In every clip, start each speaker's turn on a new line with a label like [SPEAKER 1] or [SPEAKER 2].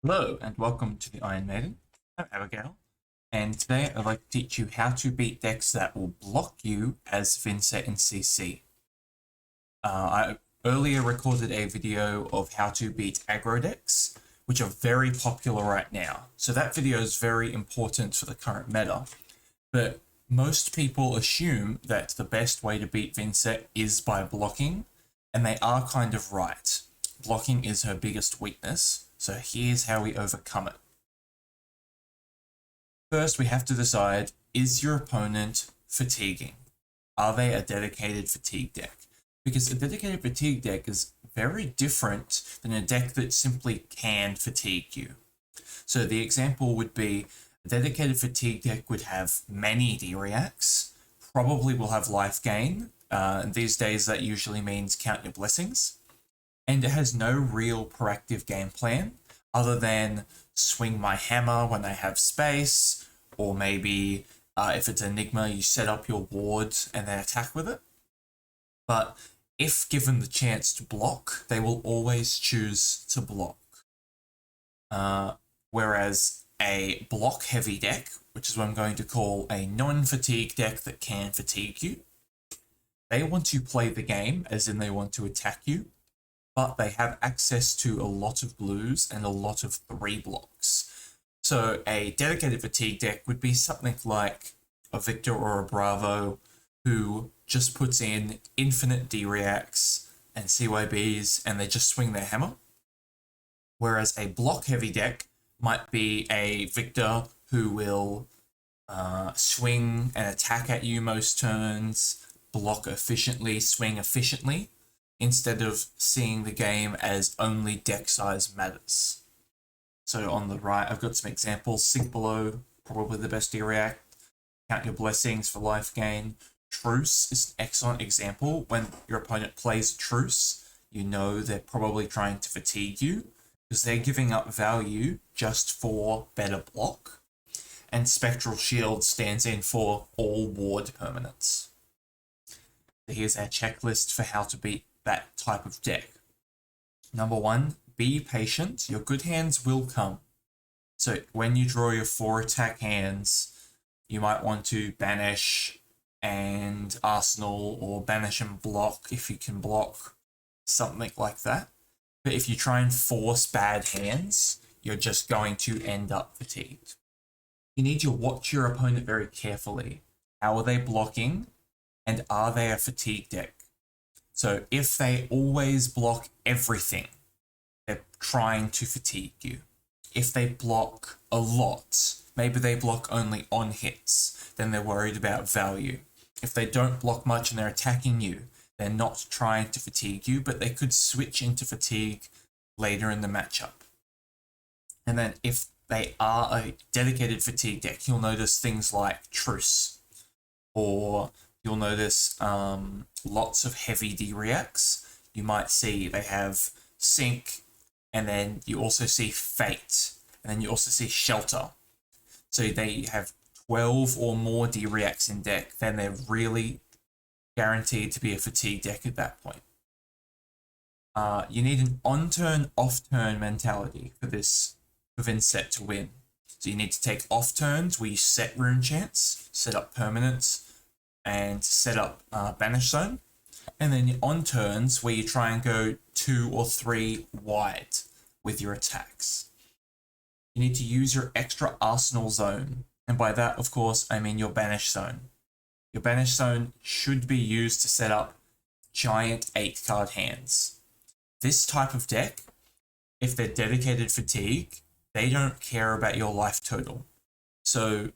[SPEAKER 1] Hello and welcome to the Iron Maiden. I'm Abigail, and today I'd like to teach you how to beat decks that will block you as Vynnset and CC. I earlier recorded a video of how to beat aggro decks, which are very popular right now. So that video is very important for the current meta. But most people assume that the best way to beat Vynnset is by blocking, and they are kind of right. Blocking is her biggest weakness, so here's how we overcome it. First, we have to decide, is your opponent fatiguing? Are they a dedicated fatigue deck? Because a dedicated fatigue deck is very different than a deck that simply can fatigue you. So the example would be a dedicated fatigue deck would have many D-reacts, probably will have life gain, and these days that usually means count your blessings, and it has no real proactive game plan other than swing my hammer when I have space, or maybe if it's Enigma, you set up your ward and then attack with it. But if given the chance to block, they will always choose to block. Whereas a block-heavy deck, which is what I'm going to call a non-fatigue deck that can fatigue you, they want to play the game, as in they want to attack you, but they have access to a lot of blues and a lot of 3 blocks. So a dedicated fatigue deck would be something like a Victor or a Bravo who just puts in infinite D-reacts and CYBs and they just swing their hammer. Whereas a block-heavy deck might be a Victor who will swing and attack at you most turns, block efficiently, swing efficiently, instead of seeing the game as only deck size matters. So on the right, I've got some examples. Sink Below, probably the best D-react. Count Your Blessings for life gain. Truce is an excellent example. When your opponent plays Truce, you know they're probably trying to fatigue you because they're giving up value just for better block. And Spectral Shield stands in for all ward permanents. So here's our checklist for how to beat that type of deck. Number 1, be patient. Your good hands will come. So when you draw your 4 attack hands, you might want to banish and arsenal, or banish and block if you can block, something like that. But if you try and force bad hands, you're just going to end up fatigued. You need to watch your opponent very carefully. How are they blocking? And are they a fatigue deck? So if they always block everything, they're trying to fatigue you. If they block a lot, maybe they block only on hits, then they're worried about value. If they don't block much and they're attacking you, they're not trying to fatigue you, but they could switch into fatigue later in the matchup. And then if they are a dedicated fatigue deck, you'll notice things like Truce, or you'll notice lots of heavy D-reacts. You might see they have Sync, and then you also see Fate, and then you also see Shelter. So they have 12 or more D-reacts in deck, then they're really guaranteed to be a fatigue deck at that point. You need an on-turn, off-turn mentality for this Vynnset to win. So you need to take off turns where you set rune chance, set up permanents, and set up banish zone. And then on turns where you try and go 2 or 3 wide with your attacks. You need to use your extra arsenal zone. And by that, of course, I mean your banish zone. Your banish zone should be used to set up giant 8-card hands. This type of deck, if they're dedicated fatigue, they don't care about your life total. So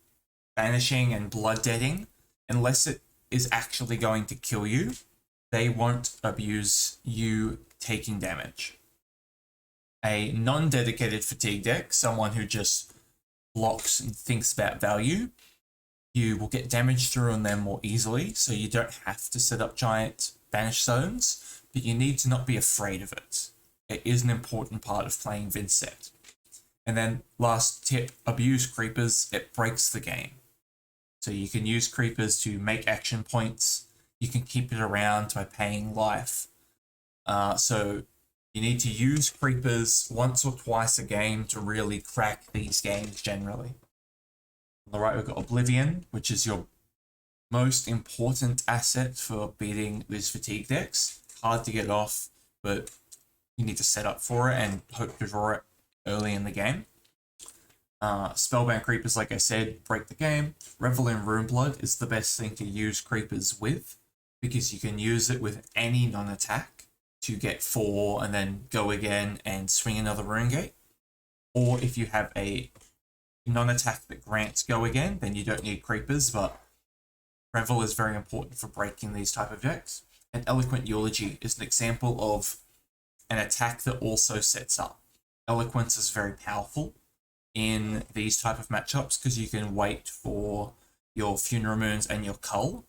[SPEAKER 1] banishing and blood deading, unless it is actually going to kill you, they won't abuse you taking damage. A non-dedicated fatigue deck, someone who just blocks and thinks about value, you will get damage through on them more easily, so you don't have to set up giant banish zones, but you need to not be afraid of it. It is an important part of playing Vynnset. And then last tip, abuse creepers, it breaks the game. So you can use creepers to make action points, you can keep it around by paying life. So You need to use creepers once or twice a game to really crack these games generally. On the right, we've got Oblivion, which is your most important asset for beating these fatigue decks. Hard to get off, but you need to set up for it and hope to draw it early in the game. Spellbound Creepers, like I said, break the game. Revel in Runeblood is the best thing to use Creepers with, because you can use it with any non-attack to get 4 and then go again and swing another Rune Gate. Or if you have a non-attack that grants go again, then you don't need Creepers, but Revel is very important for breaking these type of decks. And Eloquent Eulogy is an example of an attack that also sets up. Eloquence is very powerful in these type of matchups because you can wait for your Funeral Moons and your Cull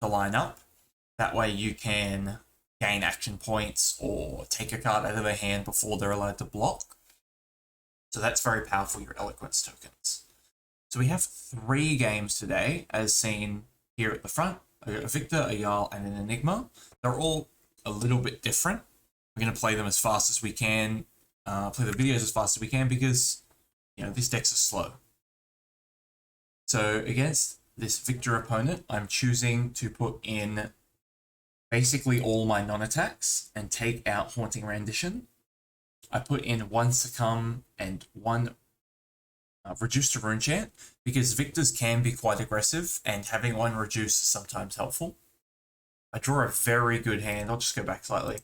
[SPEAKER 1] to line up. That way you can gain action points or take a card out of their hand before they're allowed to block. So that's very powerful, your Eloquence tokens. So we have 3 games today, as seen here at the front. A Victor, a Jarl, and an Enigma. They're all a little bit different. We're going to play them as fast as we can, play the videos as fast as we can, because, you know, these decks are slow. So against this Victor opponent, I'm choosing to put in basically all my non-attacks and take out Haunting Rendition. I put in 1 Succumb and 1 Reduce to Rune Chant, because Victors can be quite aggressive, and having 1 Reduce is sometimes helpful. I draw a very good hand. I'll just go back slightly.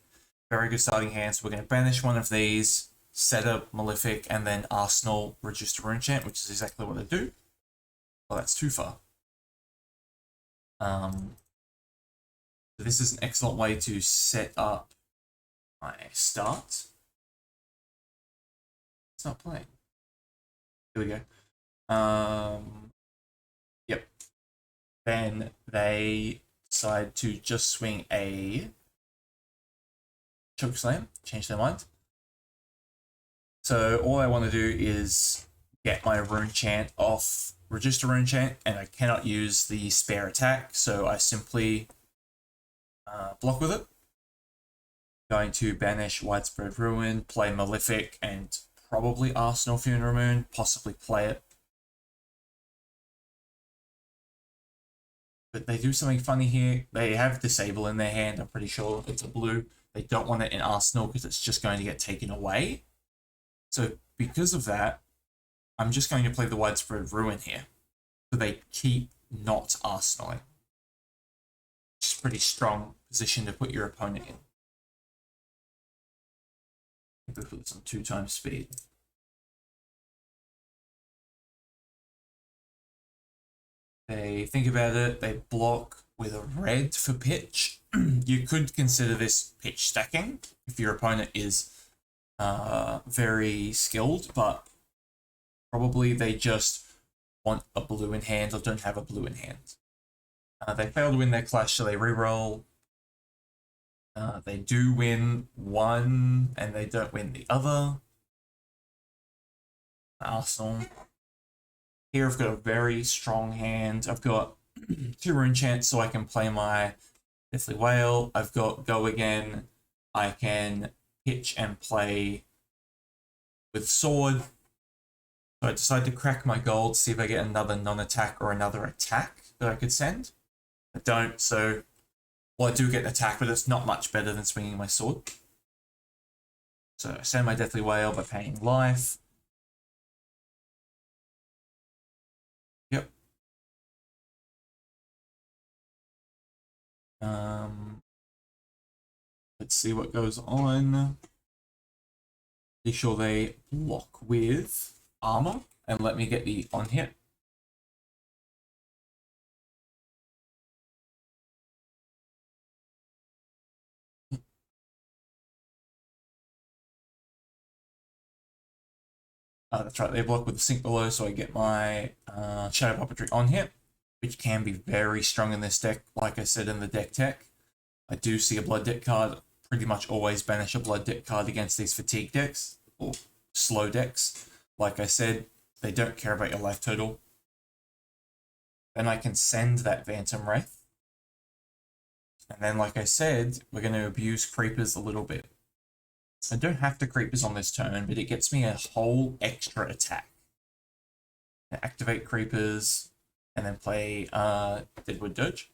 [SPEAKER 1] Very good starting hand. So we're going to banish one of these, set up Malefic, and then Arsenal Reduce to Rune Chant, which is exactly what I do. Well, that's too far. So this is an excellent way to set up my start. It's not playing. Here we go. Yep. Then they decide to just swing a Chokeslam, change their mind. So all I want to do is get my Rune Chant off, Reduce to Rune Chant, and I cannot use the spare attack, so I simply block with it. Going to banish Widespread Ruin, play Malefic, and probably Arsenal Funeral Moon, possibly play it. But they do something funny here. They have Disable in their hand, I'm pretty sure it's a blue. They don't want it in Arsenal because it's just going to get taken away. So because of that, I'm just going to play the Widespread Ruin here. So they keep not Arsenaling. Which is a pretty strong position to put your opponent in. Go for this on 2 times speed. They think about it, they block with a red for pitch. You could consider this pitch stacking if your opponent is very skilled, but probably they just want a blue in hand or don't have a blue in hand. They fail to win their clash, so they reroll. They do win one, and they don't win the other. Arsenal. Here I've got a very strong hand. I've got 2 Rune Chants, so I can play my Deathly Whale. I've got Go Again. I can pitch and play with Sword. So I decide to crack my gold, see if I get another non-attack or another attack that I could send. I don't, so... Well, I do get an attack, but it's not much better than swinging my sword. So I send my Deathly Whale by paying life. Yep. Let's see what goes on. Be sure they block with armor and let me get the on hit. That's right, they block with the Sink Below, so I get my Shadow Puppetry on hit, which can be very strong in this deck. Like I said in the deck tech, I do see a Blood Deck card. Pretty much always banish a Blood Deck card against these fatigue decks, or slow decks. Like I said, they don't care about your life total. Then I can send that Phantom Wraith. And then, like I said, we're going to abuse Creepers a little bit. I don't have to creepers on this turn, but it gets me a whole extra attack. I activate creepers, and then play Deadwood Dirge.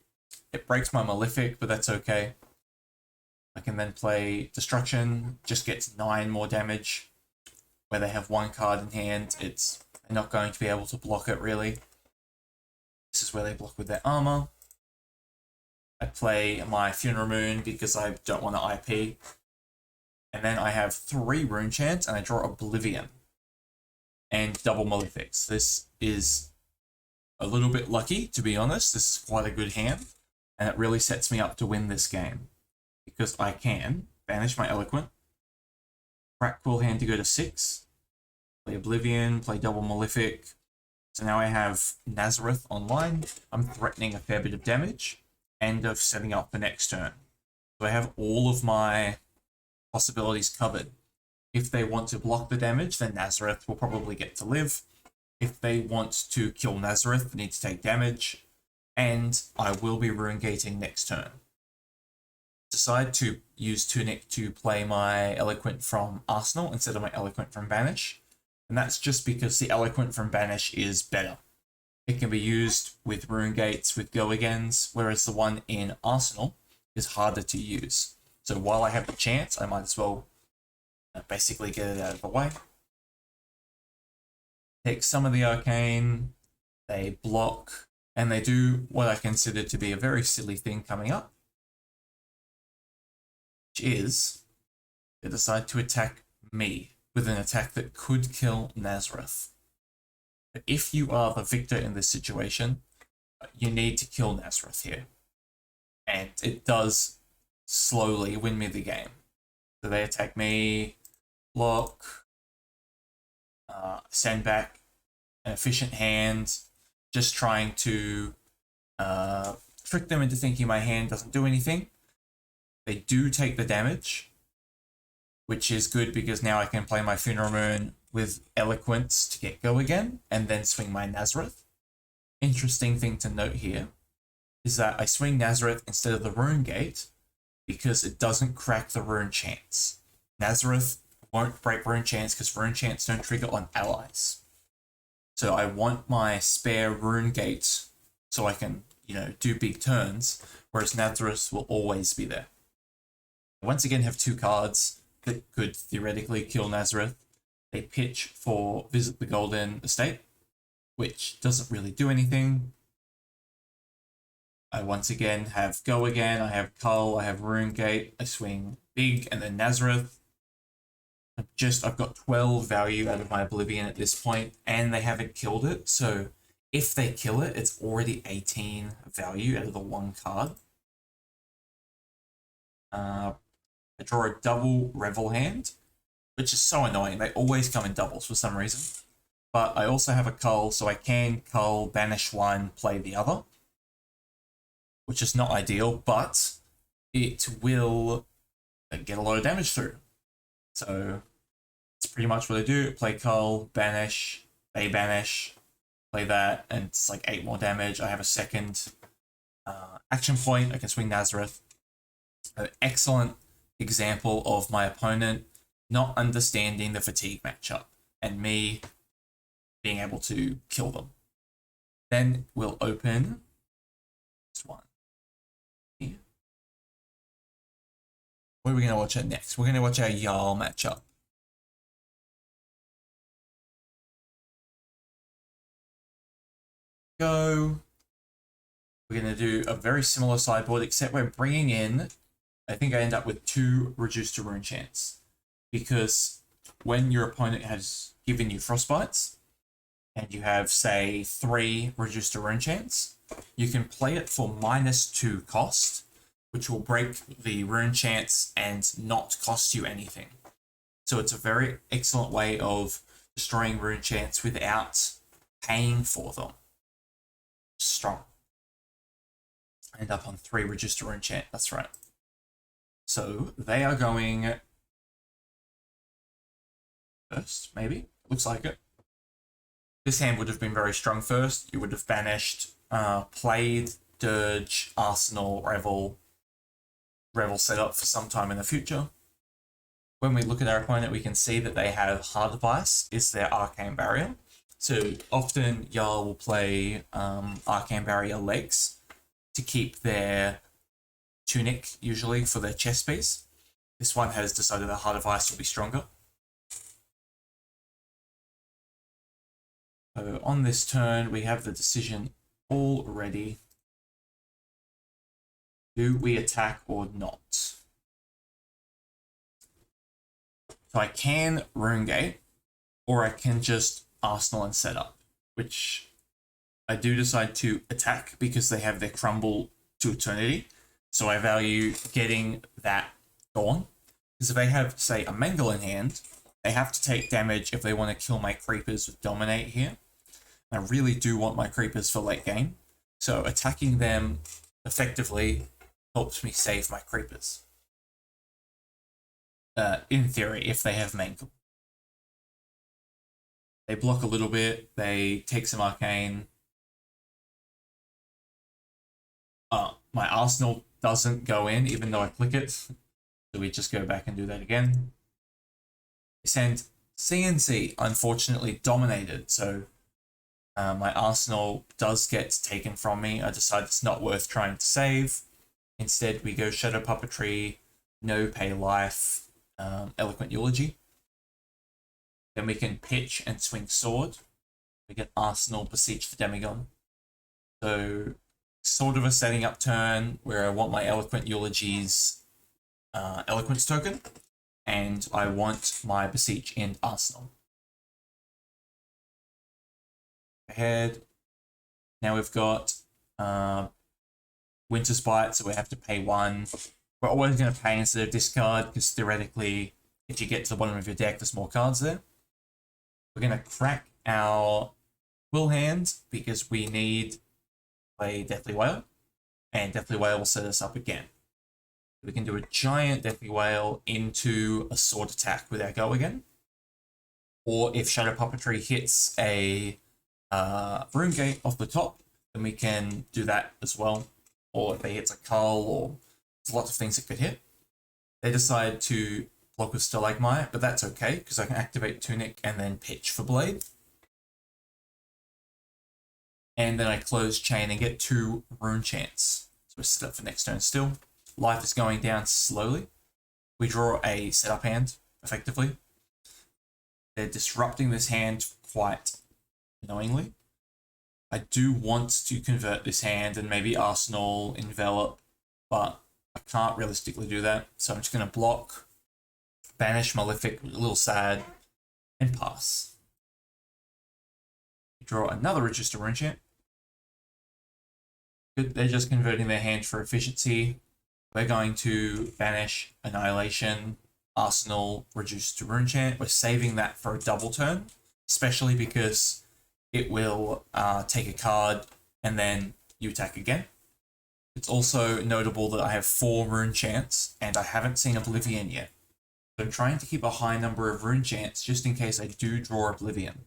[SPEAKER 1] It breaks my Malefic, but that's okay. I can then play Destruction, just gets 9 more damage. Where they have 1 card in hand, they're not going to be able to block it really. This is where they block with their armor. I play my Funeral Moon because I don't want to IP. And then I have 3 Rune Chants, and I draw Oblivion. And double Malefics. This is a little bit lucky, to be honest. This is quite a good hand. And it really sets me up to win this game. Because I can banish my Eloquent, crack Quill Hand to go to 6, play Oblivion, play double Malefic. So now I have Nazareth online. I'm threatening a fair bit of damage and of setting up the next turn. So I have all of my possibilities covered. If they want to block the damage, then Nazareth will probably get to live. If they want to kill Nazareth, they need to take damage. And I will be Rune Gating next turn. Decide to use Tunic to play my Eloquent from Arsenal instead of my Eloquent from Banish. And that's just because the Eloquent from Banish is better. It can be used with Rune Gates, with Go-Agains, whereas the one in Arsenal is harder to use. So while I have the chance, I might as well basically get it out of the way. Take some of the Arcane, they block, and they do what I consider to be a very silly thing coming up. Which is, they decide to attack me with an attack that could kill Nazareth. But if you are the victor in this situation, you need to kill Nazareth here. And it does slowly win me the game. So they attack me, block, send back an efficient hand, just trying to trick them into thinking my hand doesn't do anything. They do take the damage, which is good because now I can play my Funeral Moon with Eloquence to get go again, and then swing my Nazareth. Interesting thing to note here is that I swing Nazareth instead of the Rune Gate because it doesn't crack the Rune Chants. Nazareth won't break Rune Chants because Rune Chants don't trigger on allies. So I want my spare Rune Gate so I can, do big turns, whereas Nazareth will always be there. Once again have 2 cards that could theoretically kill Nazareth. They pitch for Visit the Golden Estate, which doesn't really do anything. I once again have Go Again, I have Cull, I have Rune Gate, I swing Big and then Nazareth. I've got 12 value out of my Oblivion at this point, and they haven't killed it, so if they kill it, it's already 18 value out of the 1 card. I draw a double Revel hand, which is so annoying. They always come in doubles for some reason. But I also have a Cull, so I can Cull, banish 1, play the other. Which is not ideal, but it will get a lot of damage through. So that's pretty much what I do. Play Cull, banish, they banish, play that, and it's like 8 more damage. I have a second action point. I can swing Nazareth. An excellent example of my opponent not understanding the fatigue matchup and me being able to kill them. Then we'll open this one here. What are we going to watch at next? We're going to watch our Yarl matchup. Go. We're going to do a very similar sideboard, except we're bringing in, I think I end up with 2 reduced to Rune Chants. Because when your opponent has given you Frostbites, and you have, say, 3 reduced to Rune Chants, you can play it for -2 cost, which will break the Rune Chants and not cost you anything. So it's a very excellent way of destroying Rune Chants without paying for them. Strong. I end up on 3 reduced to Rune Chant, that's right. So they are going first, maybe? Looks like it. This hand would have been very strong first. You would have banished, played, Dirge, Arsenal, Revel set up for some time in the future. when we look at our opponent, we can see that they have Hard Device is their Arcane Barrier. So often Yarl will play Arcane Barrier legs to keep their tunic, usually for their chest piece. This one has decided that Hard Device will be stronger. So on this turn, we have the decision already. Do we attack or not? So I can Runegate, or I can just Arsenal and set up, which I do decide to attack because they have their Crumble to Eternity. So I value getting that gone. Because if they have, say, a Mangle in hand, they have to take damage if they want to kill my creepers with Dominate here. And I really do want my creepers for late game. So attacking them effectively helps me save my creepers. In theory, if they have Mangle. They block a little bit, they take some Arcane. My Arsenal doesn't go in, even though I click it. So we just go back and do that again. We send CNC, unfortunately dominated, so my Arsenal does get taken from me. I decide it's not worth trying to save. Instead, we go Shadow Puppetry, no pay life, Eloquent Eulogy. Then we can pitch and swing sword. We get Arsenal, Beseech the Demigod. So sort of a setting up turn where I want my Eloquent Eulogy's Eloquence token, and I want my Beseech in Arsenal. Ahead. Now we've got Winter's Bite, so we have to pay 1. We're always going to pay instead of discard, because theoretically, if you get to the bottom of your deck, there's more cards there. We're going to crack our Will Hand, because we need to play Deathly Whale, and Deathly Whale will set us up again. We can do a giant Deathly Whale into a sword attack with our go again. Or if Shadow Puppetry hits a Runegate off the top, then we can do that as well. Or if they hit a Cull, or there's lots of things that could hit. They decide to block with Stalagmite, but that's okay, because I can activate Tunic and then pitch for Blade. And then I close Chain and get 2 Rune Chants. So we're set up for next turn still. Life is going down slowly. We draw a setup hand, effectively. They're disrupting this hand quite annoyingly. I do want to convert this hand and maybe Arsenal, Envelop, but I can't realistically do that. So I'm just going to block, banish Malefic, a little sad, and pass. Draw another Register Rune Chant. Good, they're just converting their hand for efficiency. We're going to banish Annihilation, Arsenal, reduce to Rune Chant. We're saving that for a double turn, especially because it will take a card and then you attack again. It's also notable that I have 4 Rune Chants and I haven't seen Oblivion yet. So I'm trying to keep a high number of Rune Chants just in case I do draw Oblivion.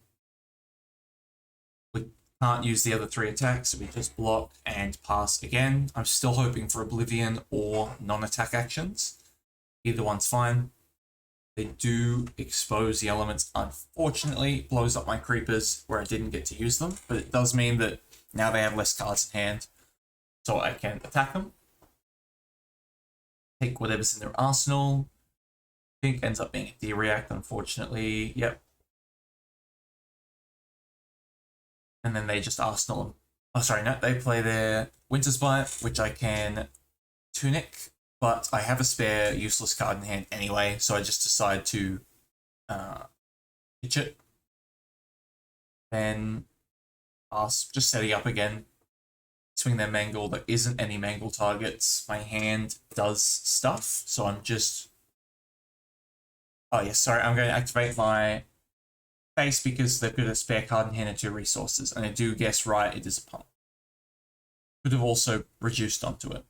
[SPEAKER 1] We can't use the other 3 attacks, so we just block and pass again. I'm still hoping for Oblivion or non-attack actions. Either one's fine. They do expose the elements. Unfortunately, blows up my creepers where I didn't get to use them, but it does mean that now they have less cards in hand, so I can attack them. Take whatever's in their arsenal. I think ends up being a D-React, unfortunately. Yep. And then they just Arsenal them. Oh, sorry, no, they play their Winter's Bite, which I can Tunic, but I have a spare useless card in hand anyway, so I just decide to pitch it. Then just setting up again. Swing their Mangle. There isn't any Mangle targets. My hand does stuff, so I'm just... Oh yes, sorry, I'm going to activate my face because they've got a spare card in hand and 2 resources, and I do guess right, it is a pump. Could have also reduced onto it.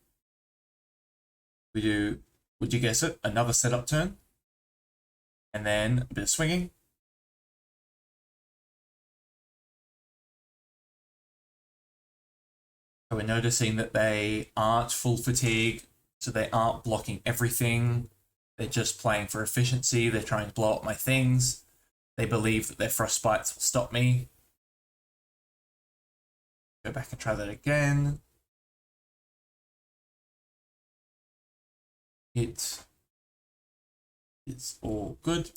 [SPEAKER 1] We do, would you guess it, another setup turn, and then a bit of swinging. So we're noticing that they aren't full fatigue, so they aren't blocking everything. They're just playing for efficiency. They're trying to blow up my things. They believe that their frostbites will stop me. Go back and try that again. It is all good.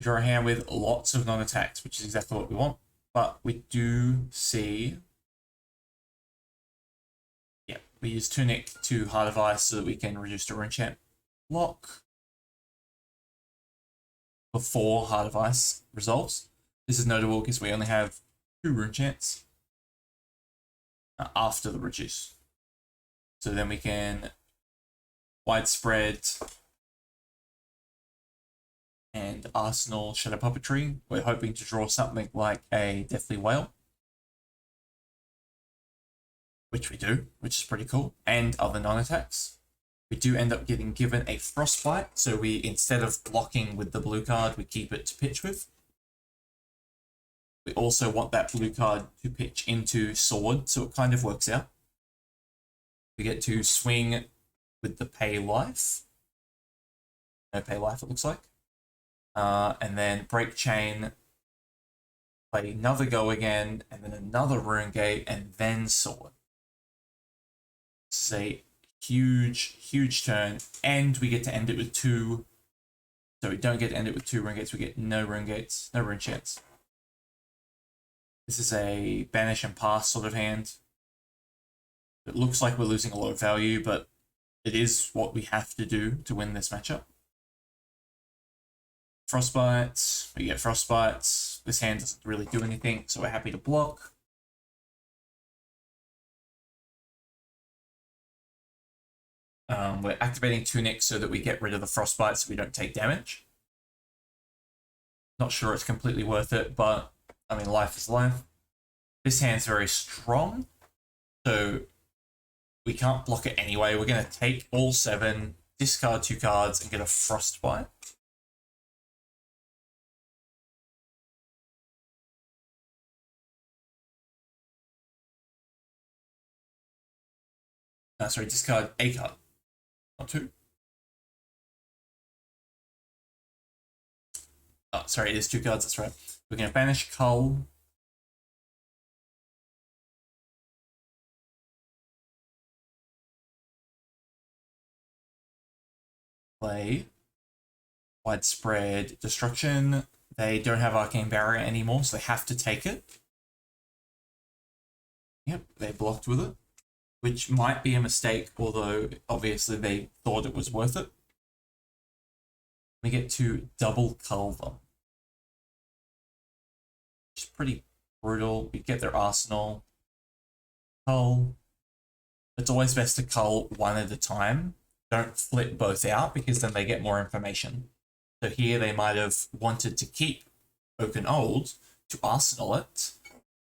[SPEAKER 1] Draw a hand with lots of non-attacks, which is exactly what we want. But we do see... Yeah, we use Tunic to Heart of Ice so that we can reduce the rune champ block before Heart of Ice resolves. This is notable because we only have 2 rune champs after the reduce. So then we can widespread and Arsenal Shadow Puppetry. We're hoping to draw something like a Deathly Whale, which we do, which is pretty cool, and other non-attacks. We do end up getting given a Frostbite, so we, instead of blocking with the blue card, we keep it to pitch with. We also want that blue card to pitch into Sword, so it kind of works out. We get to swing with the Pay Life. No Pay Life, it looks like. And then Break Chain, play another Go again, and then another Rune Gate, and then Sword. This is a huge, huge turn, and we get to end it with 2. So we don't get to end it with 2 Rune Gates, we get no Rune Gates, no Rune Chance. This is a Banish and Pass sort of hand. It looks like we're losing a lot of value, but it is what we have to do to win this matchup. Frostbite, we get Frostbites. This hand doesn't really do anything, so we're happy to block. We're activating Tunic so that we get rid of the Frostbite so we don't take damage. Not sure it's completely worth it, but I mean, life is life. This hand's very strong, so we can't block it anyway. We're going to take all 7, discard 2 cards, and get a Frostbite. Sorry, discard a card, not 2. Oh, sorry, it is 2 cards, that's right. We're going to banish Cull. Play Widespread Destruction. They don't have Arcane Barrier anymore, so they have to take it. Yep, they blocked with it, which might be a mistake, although obviously they thought it was worth it. We get to double Cull them, which is pretty brutal. We get their Arsenal. Cull. It's always best to cull one at a time. Don't flip both out because then they get more information. So here they might have wanted to keep Oaken Old to Arsenal it,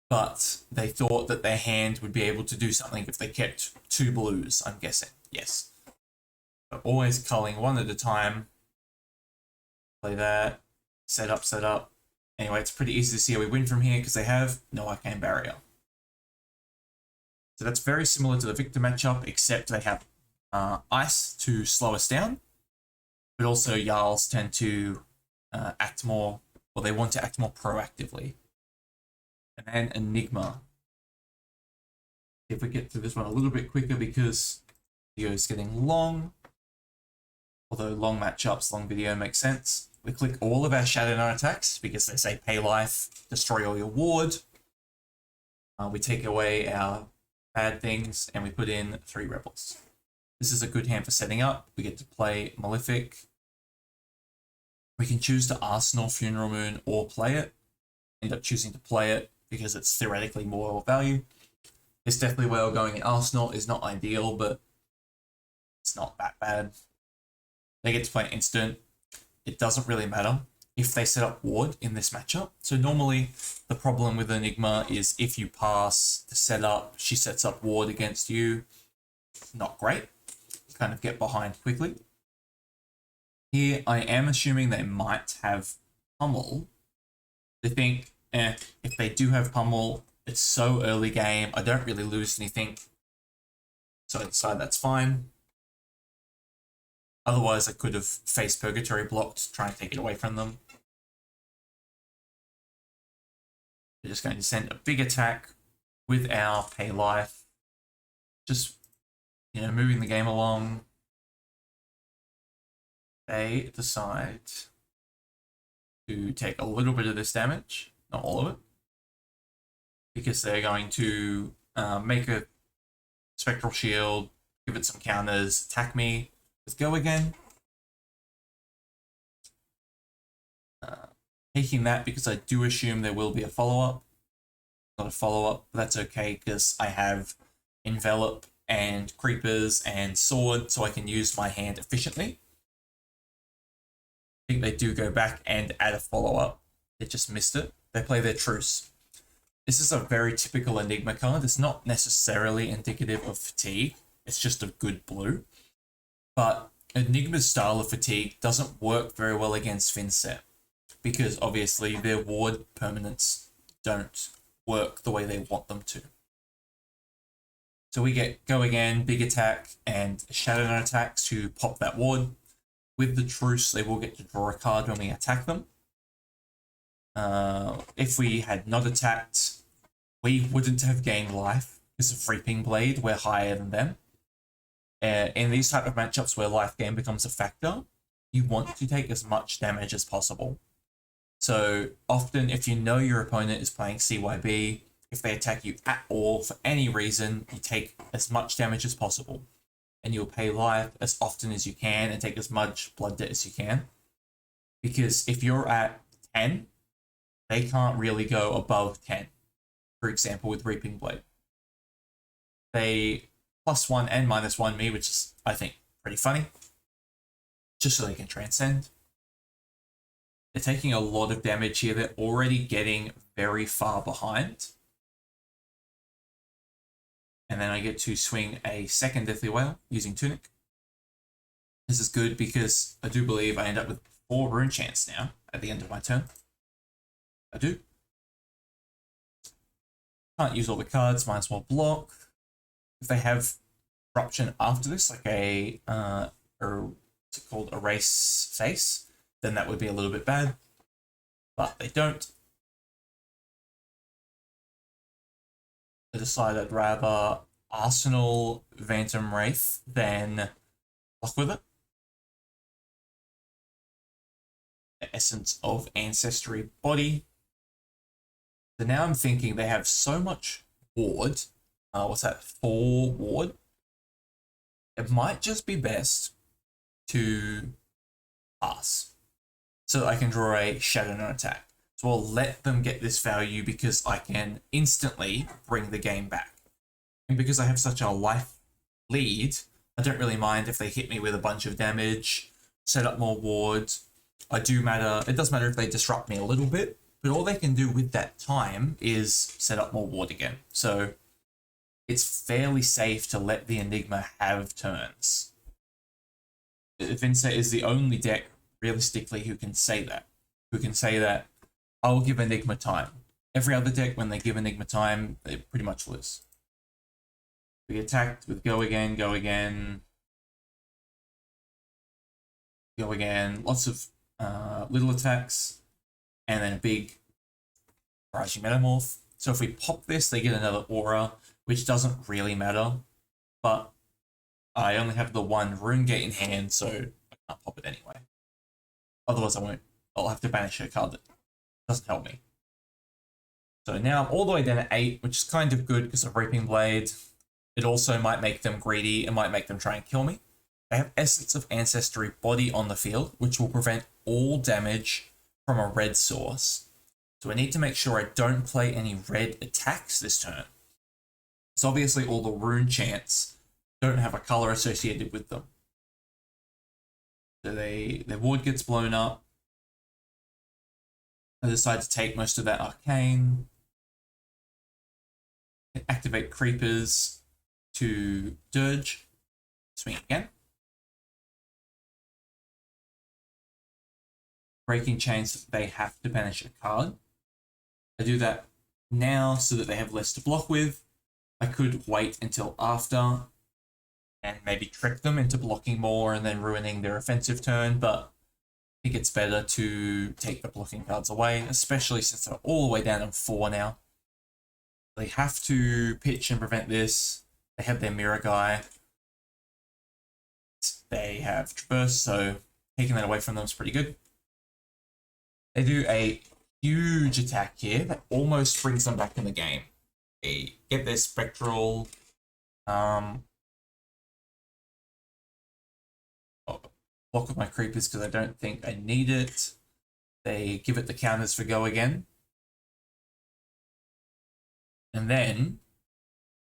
[SPEAKER 1] but they thought that their hand would be able to do something if they kept 2 blues, I'm guessing. Yes. So always culling one at a time. Play that. Set up, set up. Anyway, it's pretty easy to see how we win from here because they have no Arcane Barrier. So that's very similar to the Victor matchup, except they have Ice to slow us down. But also Yarls tend to act more, or they want to act more proactively. And then Enigma. If we get through this one a little bit quicker because the video is getting long. Although long matchups, long video makes sense. We click all of our Shadow Knight attacks because they say pay life, destroy all your ward. We take away our bad things and we put in 3 rebels. This is a good hand for setting up. We get to play Malefic. We can choose to Arsenal Funeral Moon or play it. End up choosing to play it because it's theoretically more value. This Deathly Whale going in Arsenal is not ideal, but it's not that bad. They get to play an instant. It doesn't really matter if they set up ward in this matchup. So normally the problem with Enigma is if you pass the setup, she sets up ward against you. Not great. You kind of get behind quickly. Here I am assuming they might have Pummel. They think, if they do have Pummel, it's so early game, I don't really lose anything. So I decide that's fine. Otherwise, I could have faced Purgatory blocked, trying to take it away from them. We're just going to send a big attack with our pay life. Just, moving the game along. They decide to take a little bit of this damage, not all of it, because they're going to make a Spectral Shield, give it some counters, attack me. Let's go again. Taking that because I do assume there will be a follow-up. Not a follow-up, but that's okay because I have Envelop and Creepers and Sword, so I can use my hand efficiently. I think they do go back and add a follow-up. They just missed it. They play their Truce. This is a very typical Enigma card. It's not necessarily indicative of fatigue. It's just a good blue. But Enigma's style of fatigue doesn't work very well against Vynnset, because obviously their ward permanents don't work the way they want them to. So we get Go Again, Big Attack, and Shadow Knot attacks to pop that ward. With the Truce, they will get to draw a card when we attack them. If we had not attacked, we wouldn't have gained life because of Reaping Blade. We're higher than them. In these type of matchups where life gain becomes a factor, you want to take as much damage as possible. So often, if you know your opponent is playing CYB, if they attack you at all for any reason, you take as much damage as possible. And you'll pay life as often as you can and take as much blood debt as you can. Because if you're at 10, they can't really go above 10. For example, with Reaping Blade. They +1 and -1 me, which is, I think, pretty funny. Just so they can transcend. They're taking a lot of damage here. They're already getting very far behind. And then I get to swing a second Deathly Whale using Tunic. This is good because I do believe I end up with 4 rune chants now at the end of my turn. I do. Can't use all the cards, might as well block. If they have Corruption after this, like what's it called, Erase Face, then that would be a little bit bad. But they don't. I decide I'd rather Arsenal Phantom Wraith than block with it. The Essence of Ancestry Body. So now I'm thinking they have so much ward. What's that? 4 ward. It might just be best to pass. So I can draw a Shadow Knot attack. So I'll let them get this value because I can instantly bring the game back. And because I have such a life lead, I don't really mind if they hit me with a bunch of damage, set up more wards. It does matter if they disrupt me a little bit, but all they can do with that time is set up more ward again. So it's fairly safe to let the Enigma have turns. Vynnset is the only deck, realistically, who can say that. I'll give Enigma time. Every other deck, when they give Enigma time, they pretty much lose. We attacked with Go Again, Go Again, Go Again. Lots of little attacks, and then a big Barraging Metamorph. So if we pop this, they get another Aura, which doesn't really matter, but I only have the 1 Rune Gate in hand, so I can't pop it anyway. Otherwise, I'll have to banish a card that doesn't help me. So now I'm all the way down to 8, which is kind of good because of Reaping Blade. It also might make them greedy. It might make them try and kill me. They have Essence of Ancestry Body on the field, which will prevent all damage from a red source. So I need to make sure I don't play any red attacks this turn. So obviously all the rune chants don't have a color associated with them. So their ward gets blown up. I decide to take most of that arcane. Activate creepers to dirge. Swing again. Breaking chains, they have to banish a card. I do that now so that they have less to block with. I could wait until after. and maybe trick them into blocking more and then ruining their offensive turn, but I think it's better to take the blocking cards away, especially since they're all the way down on 4 now. They have to pitch and prevent this. They have their mirror guy. They have traverse, so taking that away from them is pretty good. They do a huge attack here that almost brings them back in the game. They get their spectral. Block with my creepers because I don't think I need it. They give it the counters for go again. And then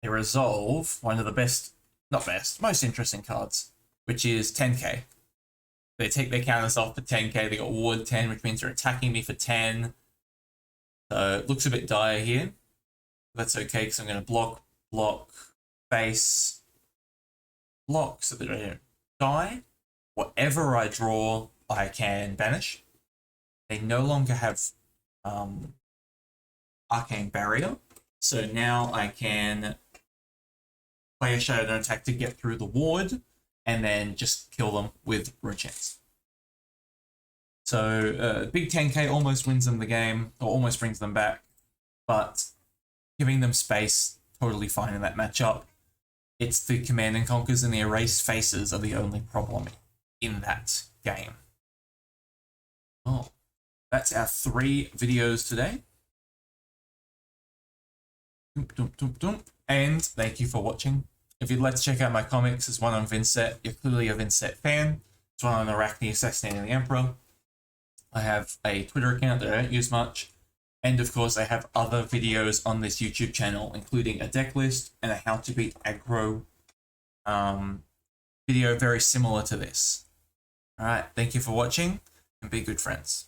[SPEAKER 1] they resolve one of the best, not best, most interesting cards, which is 10k. They take their counters off for 10k. They got ward 10, which means they're attacking me for 10. So it looks a bit dire here. That's okay because I'm going to block, face, block so that I don't die. Whatever I draw, I can banish. They no longer have Arcane Barrier. So now I can play a Shadow Don't Attack to get through the ward and then just kill them with Rune Chance. So big 10k almost wins them the game, or almost brings them back, but giving them space, totally fine in that matchup. It's the Command and Conquers and the Erased Faces are the only problem in that game. Oh, that's our 3 videos today. And thank you for watching. If you'd like to check out my comics, there's one on Vynnset. You're clearly a Vynnset fan. There's one on Arachne Assassinating the Emperor. I have a Twitter account that I don't use much. And of course, I have other videos on this YouTube channel, including a deck list and a how to beat aggro video very similar to this. Alright, thank you for watching and be good friends.